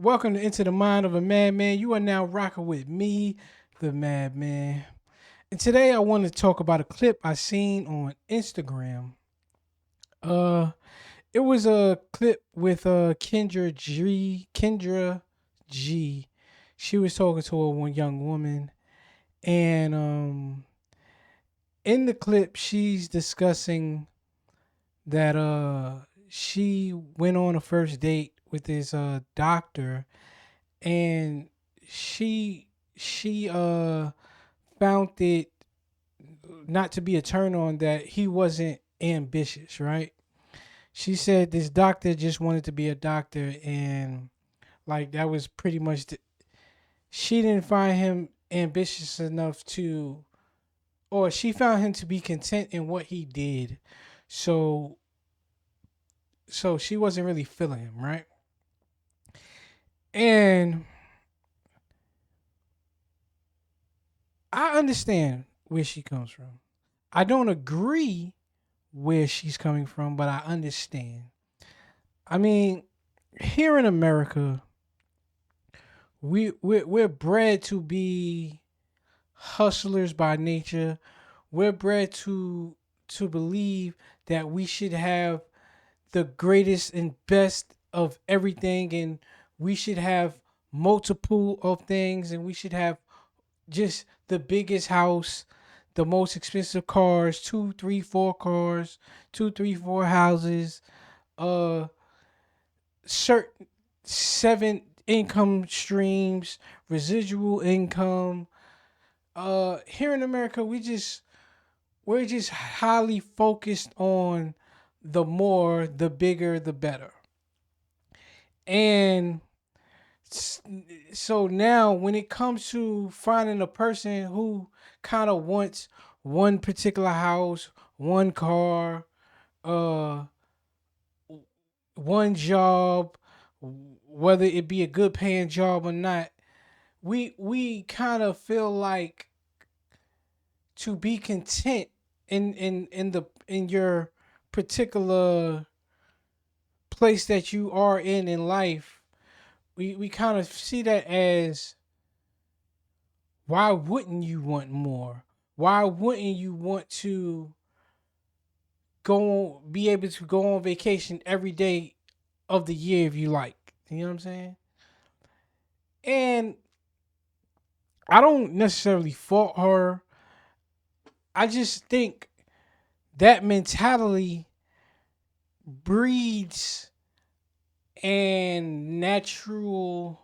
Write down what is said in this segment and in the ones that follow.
Welcome to Into the Mind of a Madman. You are now rocking with me, the Madman. And today I want to talk about a clip I seen on Instagram. Uh it was a clip with Kendra G. She was talking to a one young woman, and in the clip she's discussing that she went on a first date with this doctor, and she found it not to be a turn on that he wasn't ambitious, right? She said this doctor just wanted to be a doctor, and like that was pretty much she didn't find him ambitious enough to, or she found him to be content in what he did. So she wasn't really feeling him, right? And I understand where she comes from. I don't agree where she's coming from, but I understand. I mean, here in America, we're bred to be hustlers by nature. We're bred to believe that we should have the greatest and best of everything, and we should have multiple of things, and we should have just the biggest house, the most expensive cars, two, three, four cars, two, three, four houses, uh, certain seven income streams, residual income. Here in America, we're just highly focused on the more, the bigger, the better. And s- so now when it comes to finding a person who kind of wants one particular house, one car, uh one job, whether it be a good paying job or not, we kind of feel like to be content in your particular place that you are in life. We kind of see that as, why wouldn't you want more? Why wouldn't you want to be able to go on vacation every day of the year if you like? You know what I'm saying? And I don't necessarily fault her. I just think that mentality breeds and natural,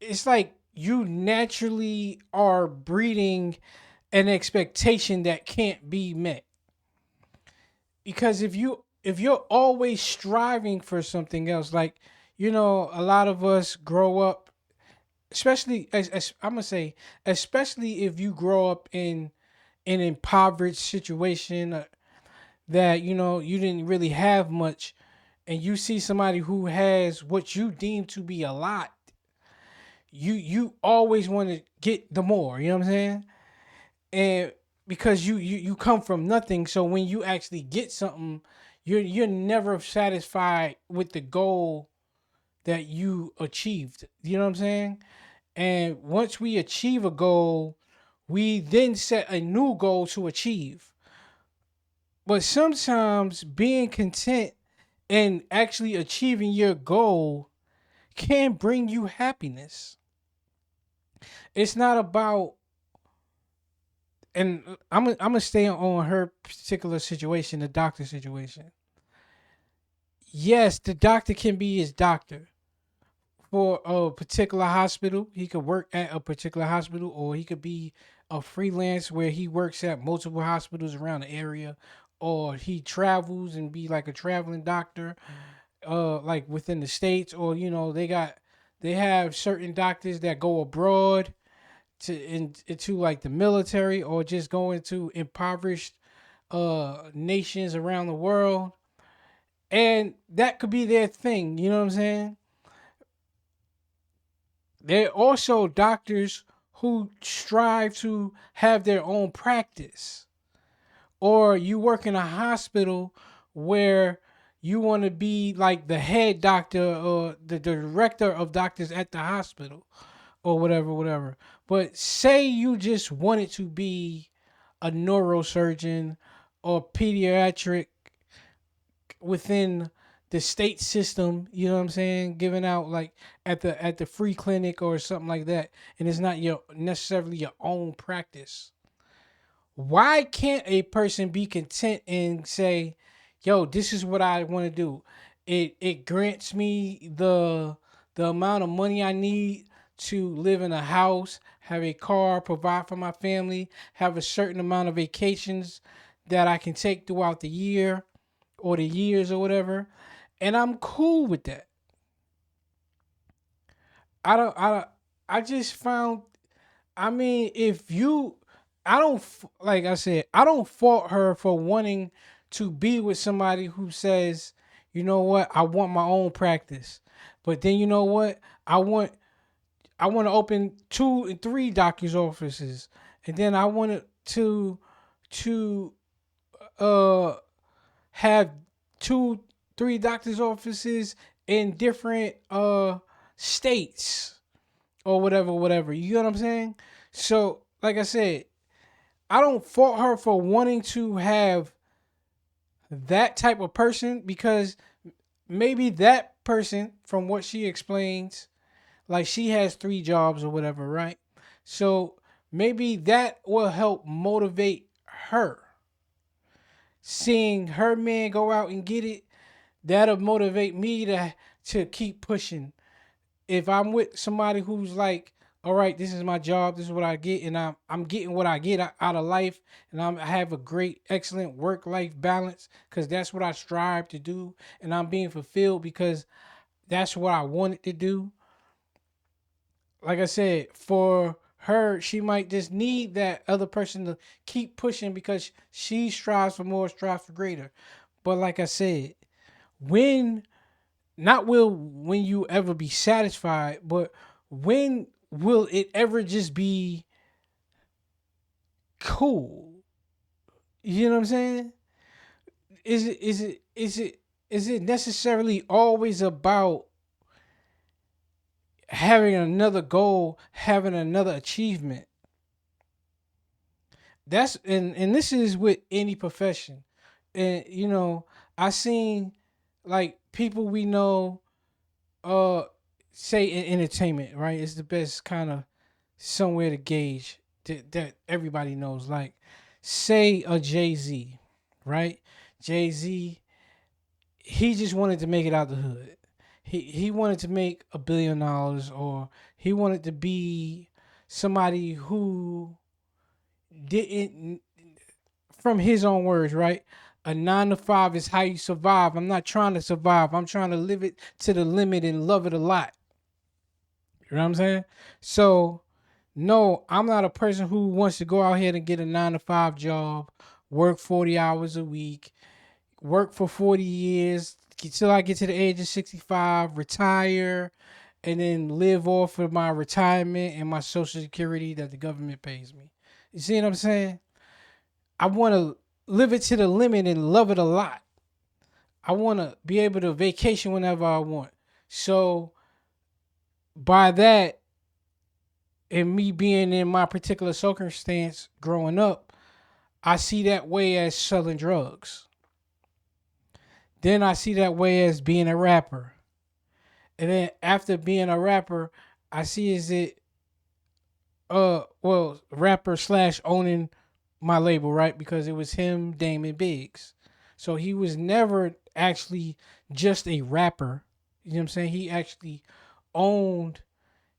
it's like you naturally are breeding an expectation that can't be met. Because if you're always striving for something else, like, a lot of us grow up, especially as I'm gonna say, especially if you grow up in an impoverished situation, that you didn't really have much, and you see somebody who has what you deem to be a lot, you always want to get the more. You know what I'm saying? And because you come from nothing, so when you actually get something, you're never satisfied with the goal that you achieved. You know what I'm saying? And once we achieve a goal, we then set a new goal to achieve. But sometimes being content and actually achieving your goal can bring you happiness. It's not about, and I'm gonna stay on her particular situation, the doctor situation. Yes, the doctor can be his doctor for a particular hospital. He could work at a particular hospital, or he could be a freelance where he works at multiple hospitals around the area, or he travels and be like a traveling doctor, like within the states, or they have certain doctors that go abroad into like the military, or just go into impoverished nations around the world, and that could be their thing. You know what I'm saying? There are also doctors who strive to have their own practice, or you work in a hospital where you want to be like the head doctor or the director of doctors at the hospital or whatever, whatever. But say you just wanted to be a neurosurgeon or pediatric within the state system, you know what I'm saying, giving out like at the free clinic or something like that, and it's not your necessarily your own practice. Why can't a person be content and say, "Yo, this is what I want to do. It grants me the amount of money I need to live in a house, have a car, provide for my family, have a certain amount of vacations that I can take throughout the year or the years or whatever, and I'm cool with that." I don't I just found, I mean, if you, I don't, like I said, I don't fault her for wanting to be with somebody who says, you know what, I want my own practice, but then you know what, I want to open 2 and 3 doctors' offices, and then I wanted to uh have 2, 3 doctors' offices in different states or whatever, whatever. You know what I'm saying? So, like I said, I don't fault her for wanting to have that type of person, because maybe that person, from what she explains, like she has 3 jobs or whatever, right? So maybe that will help motivate her. Seeing her man go out and get it, that'll motivate me to keep pushing. If I'm with somebody who's like, all right, this is my job, this is what I get, and I'm getting what I get out of life, and I have a great, excellent work life balance because that's what I strive to do, and I'm being fulfilled because that's what I wanted to do. Like I said, for her, she might just need that other person to keep pushing because she strives for more, strives for greater. But like I said, when not will when you ever be satisfied, but when will it ever just be cool? You know what I'm saying? Is it necessarily always about having another goal, having another achievement? That's and this is with any profession. And I seen like people we know uh say in entertainment, right? It's the best kind of somewhere to gauge that everybody knows. Like, say a Jay-Z, right? Jay-Z, he just wanted to make it out the hood. He wanted to make $1 billion, or he wanted to be somebody who didn't, from his own words, right? A 9 to 5 is how you survive. I'm not trying to survive. I'm trying to live it to the limit and love it a lot. You know what I'm saying? So, no, I'm not a person who wants to go out here and get a 9 to 5 job, work 40 hours a week, work for 40 years until I get to the age of 65, retire, and then live off of my retirement and my social security that the government pays me. You see what I'm saying? I want to live it to the limit and love it a lot. I want to be able to vacation whenever I want. So, by that, and me being in my particular circumstance growing up, I see that way as selling drugs. Then I see that way as being a rapper. And then after being a rapper, I see is it rapper slash owning my label, right? Because it was him, Damon Biggs. So he was never actually just a rapper. You know what I'm saying? He actually owned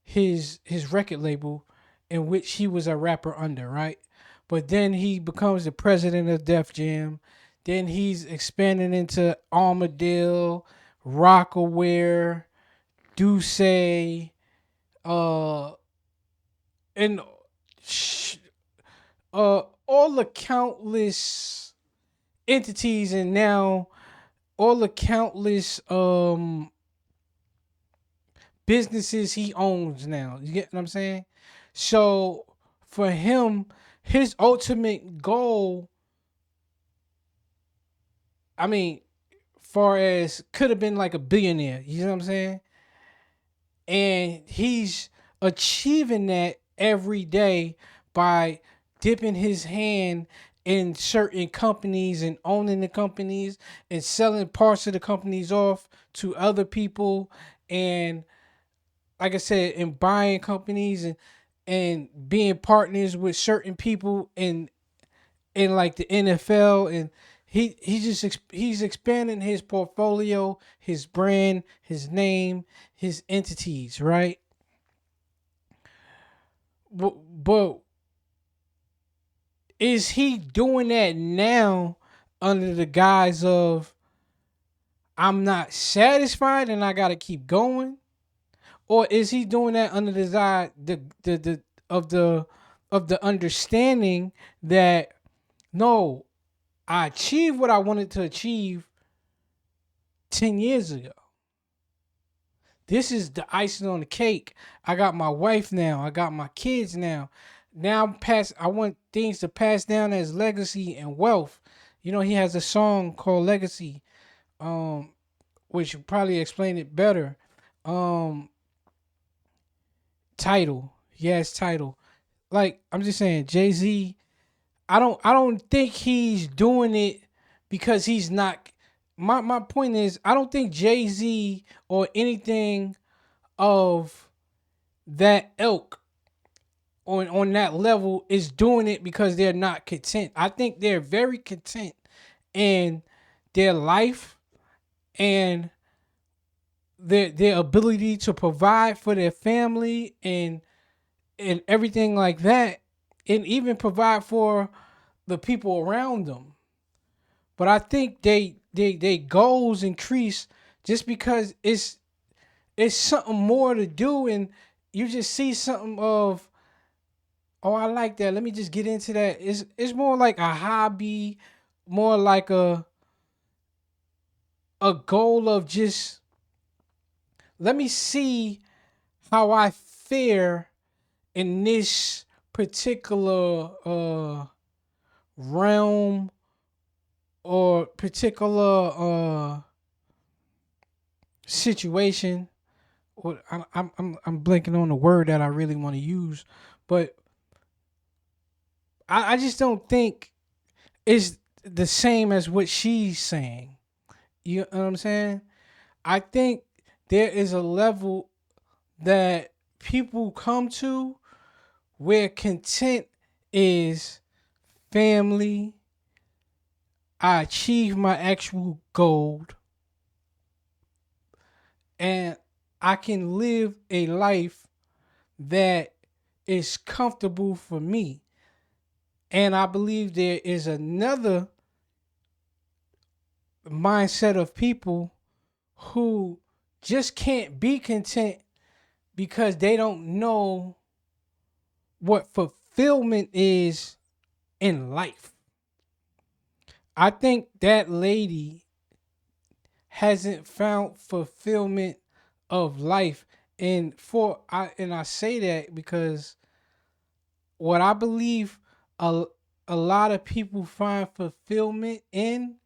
his record label in which he was a rapper under, right? But then he becomes the president of Def Jam. Then he's expanding into Armadale, Rockaware, Duce, uh, and all the countless entities, and now all the countless businesses he owns now. You get what I'm saying? So for him, his ultimate goal, I mean, far as could have been like a billionaire. You know what I'm saying? And he's achieving that every day by dipping his hand in certain companies and owning the companies and selling parts of the companies off to other people, and like I said, and buying companies and being partners with certain people in like the NFL, and he's expanding his portfolio, his brand, his name, his entities, right? But is he doing that now under the guise of I'm not satisfied and I got to keep going, or is he doing that under the side the of the of the understanding that no, I achieved what I wanted to achieve 10 years ago. This is the icing on the cake. I got my wife now. I got my kids now. Now I want things to pass down as legacy and wealth. You know, he has a song called Legacy, um, which probably explain it better. Um, Title. Yes, title. Like I'm just saying, Jay-Z, I don't think he's doing it because he's not. My point is, I don't think Jay-Z or anything of that ilk on that level is doing it because they're not content. I think they're very content in their life and their ability to provide for their family and everything like that, and even provide for the people around them. But I think they goals increase just because it's something more to do, and you just see something of, oh, I like that. Let me just get into that. It's more like a hobby, more like a goal of just let me see how I fare in this particular realm or particular situation. What I'm blanking on the word that I really want to use, but I just don't think it's the same as what she's saying. You know what I'm saying? I think there is a level that people come to where content is family. I achieve my actual goal and I can live a life that is comfortable for me. And I believe there is another mindset of people who just can't be content because they don't know what fulfillment is in life. I think that lady hasn't found fulfillment of life, and I say that because what I believe a a lot of people find fulfillment in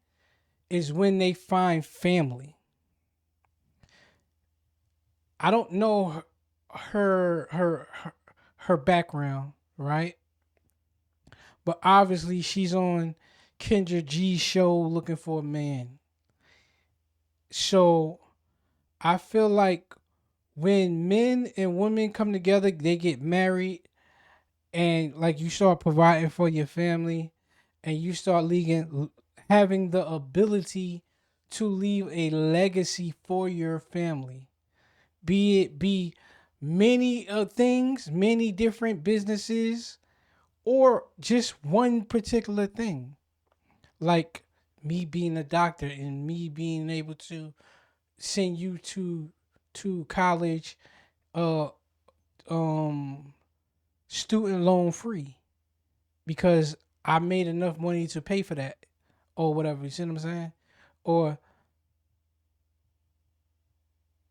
is when they find family. I don't know her background, right? But obviously she's on Kendra G's show looking for a man. So I feel like when men and women come together, they get married, and like you start providing for your family, and you start having the ability to leave a legacy for your family. Be it be many things, many different businesses, or just one particular thing. Like me being a doctor and me being able to send you to college uh um student loan free because I made enough money to pay for that or whatever. You see what I'm saying? Or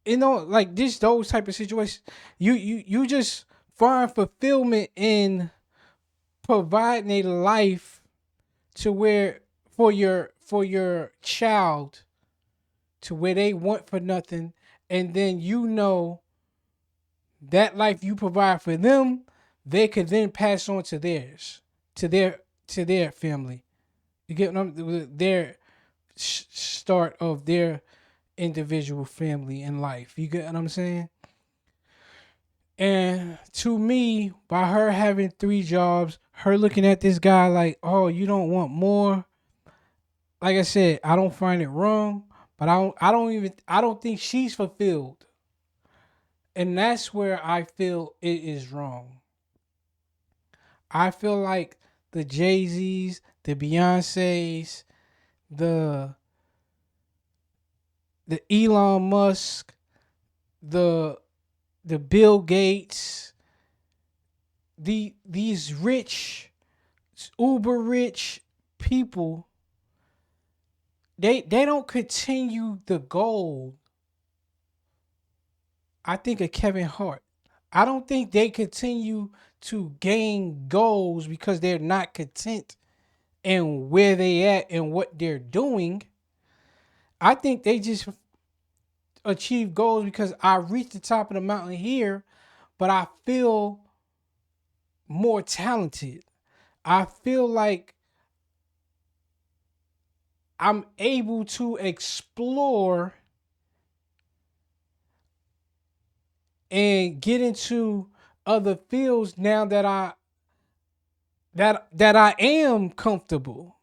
like this those type of situations. You just find fulfillment in providing a life to where for your child to where they want for nothing, and then you know that life you provide for them, they could then pass on to theirs, to their family. You get what their start of their individual family in life. You get what I'm saying? And to me, by her having 3 jobs, her looking at this guy like, oh, you don't want more. Like I said, I don't find it wrong, but I don't think she's fulfilled. And that's where I feel it is wrong. I feel like the Jay-Z's, the Beyoncé's, the Elon Musk, the Bill Gates, these rich, uber rich people, they don't continue the goal. I think of Kevin Hart. I don't think they continue to gain goals because they're not content in where they at and what they're doing. I think they just achieve goals because I reached the top of the mountain here, but I feel more talented. I feel like I'm able to explore and get into other fields now that I am comfortable.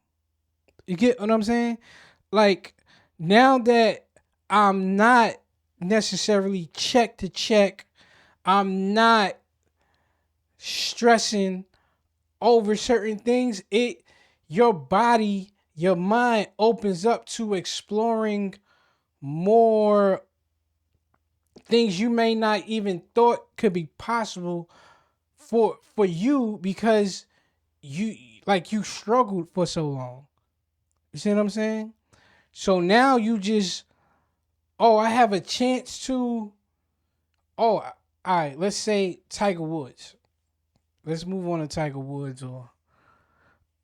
You get what I'm saying? Like now that I'm not necessarily check to check, I'm not stressing over certain things. Your body, your mind opens up to exploring more things you may not even thought could be possible for you because you struggled for so long. You see what I'm saying? So now you just, oh, I have a chance to, oh, all right, let's say Tiger Woods. Let's move on to Tiger Woods, or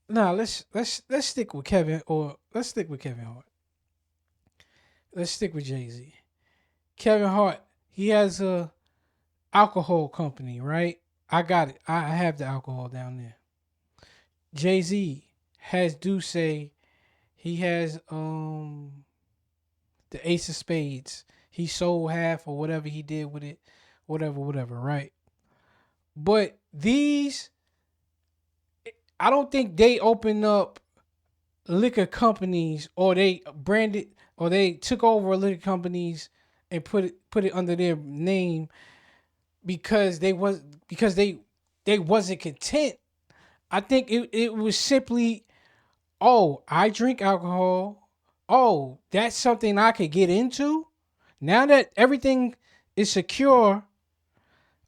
no, let's stick with Kevin, or let's stick with Kevin Hart. Let's stick with Jay-Z. Kevin Hart, he has a alcohol company, right? I got it. I have the alcohol down there. Jay-Z has do say he has the Ace of Spades. He sold half or whatever he did with it, whatever, right? But these, I don't think they open up liquor companies, or they branded, or they took over liquor companies and put it under their name because they wasn't content. I think it was simply, oh, I drink alcohol. Oh, that's something I could get into. Now that everything is secure,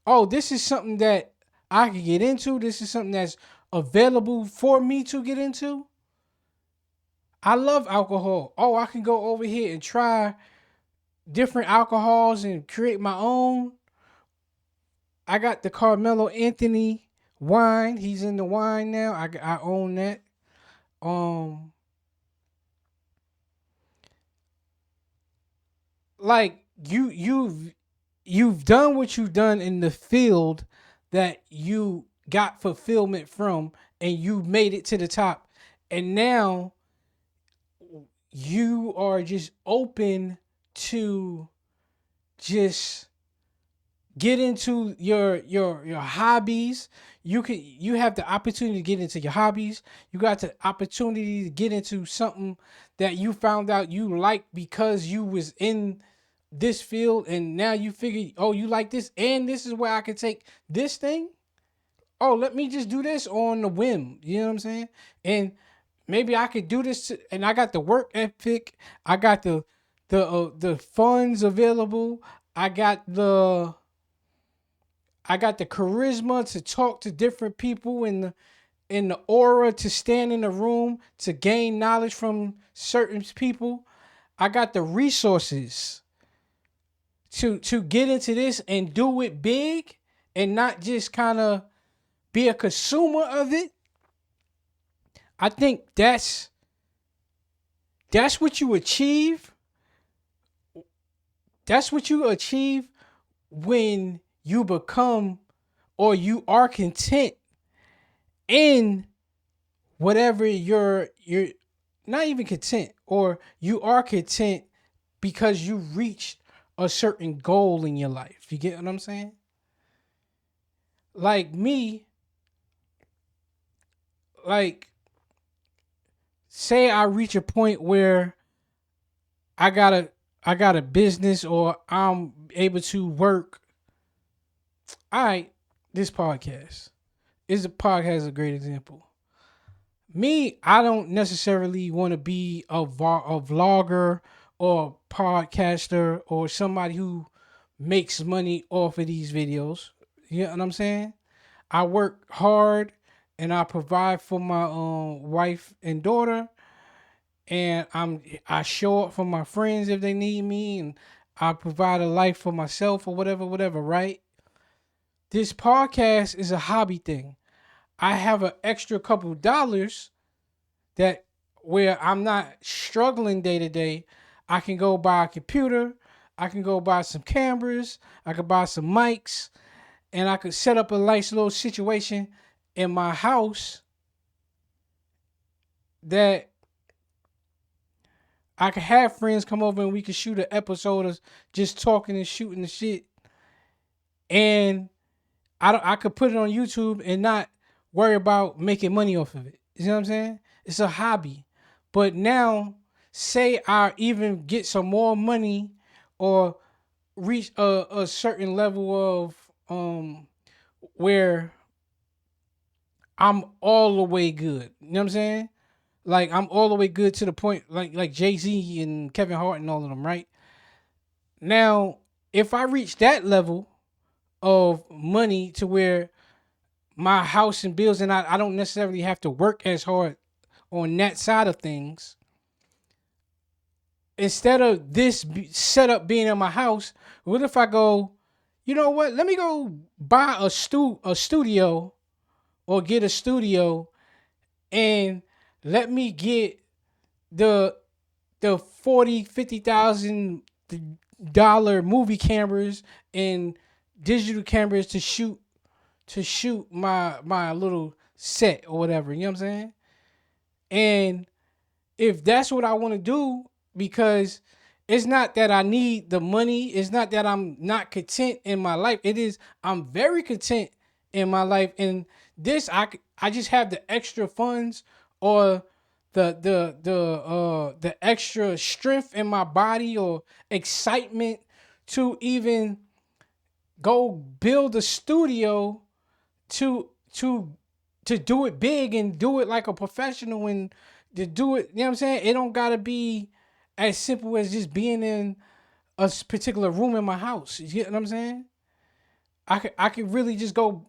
oh, this is something that I could get into. This is something that's available for me to get into. I love alcohol. Oh, I can go over here and try different alcohols and create my own. I got the Carmelo Anthony wine. He's in the wine now. I own that. Um, like you've done what you've done in the field that you got fulfillment from, and you made it to the top, and now you are just open to just get into your hobbies. You have the opportunity to get into your hobbies. You got the opportunity to get into something that you found out you like because you was in this field, and now you figure, oh, you like this, and this is where I can take this thing. Oh, let me just do this on the whim. You know what I'm saying? And maybe I could do this, and I got the work ethic. I got the funds available. I got the charisma to talk to different people, in the aura to stand in the room to gain knowledge from certain people. I got the resources to get into this and do it big, and not just kind of be a consumer of it. I think that's what you achieve That's what you achieve when you become or you are content in whatever you're not even content, or you are content because you reached a certain goal in your life. You get what I'm saying? Like me, like say I reach a point where I got a I got a business, or I'm able to work. All right, this podcast is a great example. Me, I don't necessarily want to be a vlogger or podcaster or somebody who makes money off of these videos. You know what I'm saying? I work hard and I provide for my wife and daughter, and I show up for my friends if they need me, and I provide a life for myself or whatever, right? This podcast is a hobby thing. I have an extra couple dollars that where I'm not struggling day to day. I can go buy a computer, I can go buy some cameras, I could buy some mics, and I could set up a nice little situation in my house that I could have friends come over and we could shoot an episode of just talking and shooting the shit. And I could put it on YouTube and not worry about making money off of it. You know what I'm saying? It's a hobby. But now, say I even get some more money or reach a certain level of where I'm all the way good. You know what I'm saying? Like I'm all the way good to the point like Jay-Z and Kevin Hart and all of them, right? Now, if I reach that level of money to where my house and bills, and I don't necessarily have to work as hard on that side of things, instead of this setup being in my house, what if I go, you know what? Let me go buy a studio, or get a studio, and let me get the 40, 50,000 dollar movie cameras and digital cameras to shoot my little set or whatever. You know what I'm saying? And if that's what I want to do, because it's not that I need the money, it's not that I'm not content in my life. It is I'm very content in my life, and this I just have the extra funds, or the extra strength in my body or excitement to even go build a studio to to to do it big and do it like a professional, and to do it, you know what I'm saying? It don't gotta be as simple as just being in a particular room in my house. You get what I'm saying? I could really just go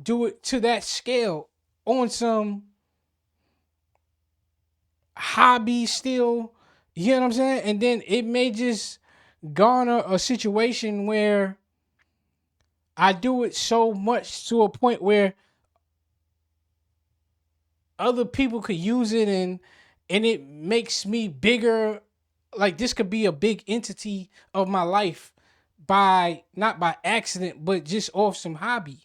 do it to that scale on some hobby still. You know what I'm saying? And then it may just garner a situation where I do it so much to a point where other people could use it, and it makes me bigger. Like this could be a big entity of my life by not by accident, but just off some hobby.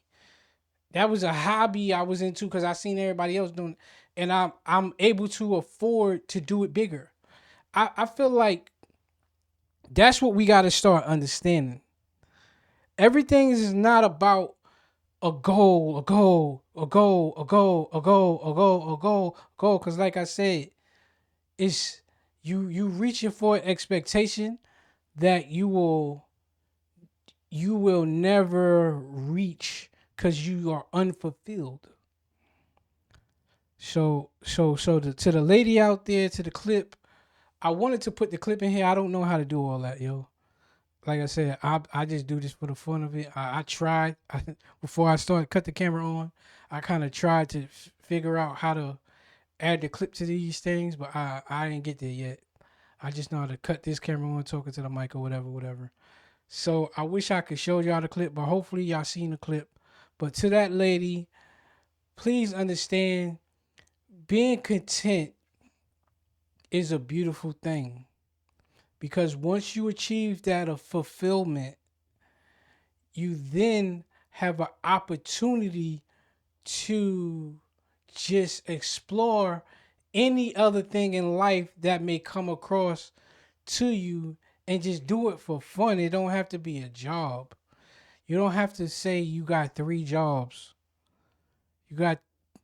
That was a hobby I was into because I seen everybody else doing it, and I'm able to afford to do it bigger. I feel like that's what we gotta start understanding. Everything is not about a goal, a goal, a goal, a goal, a goal, a goal, a goal, a goal. Cause like I said, it's you reaching for an expectation that you will never reach because you are unfulfilled. To the lady out there, to the clip, I wanted to put the clip in here. I don't know how to do all that, yo. Like I said, I just do this for the fun of it. I tried before I started cut the camera on. I kind of tried to figure out how to add the clip to these things, but I didn't get there yet. I just know how to cut this camera on, talking to the mic or whatever. So I wish I could show y'all the clip, but hopefully y'all seen the clip. But to that lady, please understand, being content is a beautiful thing. Because once you achieve that of fulfillment, you then have an opportunity to just explore any other thing in life that may come across to you and just do it for fun. It don't have to be a job. You don't have to say you got 3 jobs. You got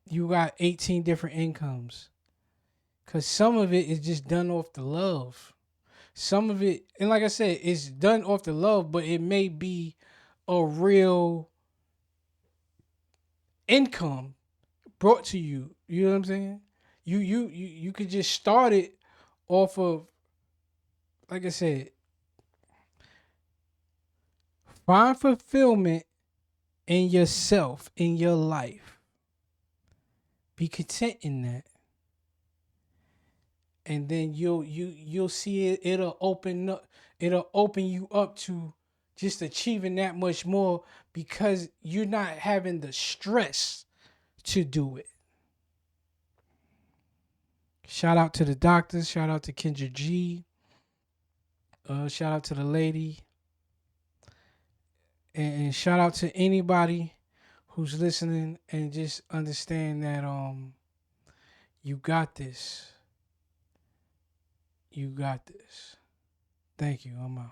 you got 18 different incomes. Cause some of it is just done off the love. Some of it, and like I said, it's done off the love, but it may be a real income brought to you. You know what I'm saying? You could just start it off of, like I said, find fulfillment in yourself, in your life. Be content in that. And then you'll see it, it'll open you up to just achieving that much more because you're not having the stress to do it. Shout out to the doctors, shout out to Kendra G, shout out to the lady, and shout out to anybody who's listening and just understand that you got this. You got this. Thank you. I'm out.